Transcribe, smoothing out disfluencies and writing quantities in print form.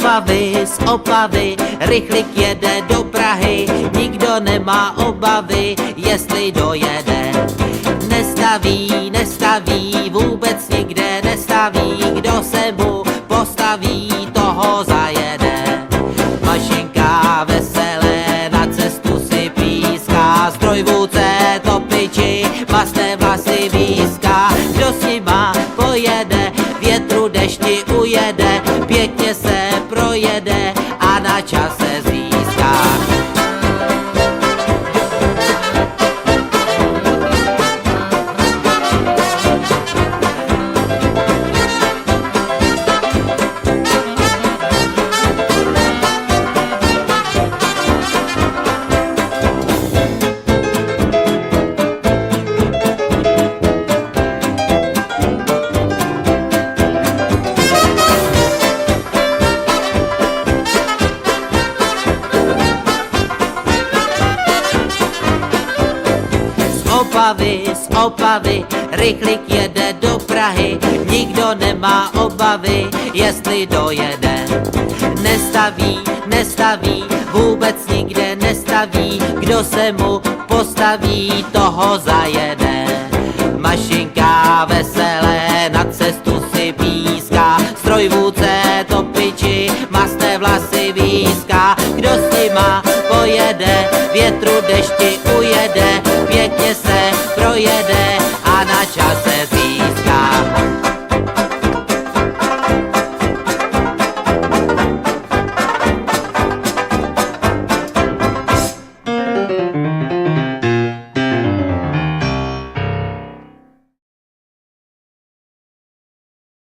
z Opavy, rychlik jede do Prahy, nikdo nemá obavy, jestli dojede. Nestaví, vůbec nikde nestaví, kdo se mu postaví, toho zajede. Mašinka veselé na cestu si píská, strojvůdce topiči, masné vlasy výská, kdo s nima pojede, větru dešti ujede, pěkně se projede a na čase získá. Z Opavy, rychlik jede do Prahy, nikdo nemá obavy, jestli dojede. Nestaví, vůbec nikde nestaví, kdo se mu postaví, toho zajede. Mašinka veselé na cestu si píská, strojvůdce topiči, masné vlasy výská, kdo s nima pojede, větru dešti ujede, pěkně se projede a na čase získá.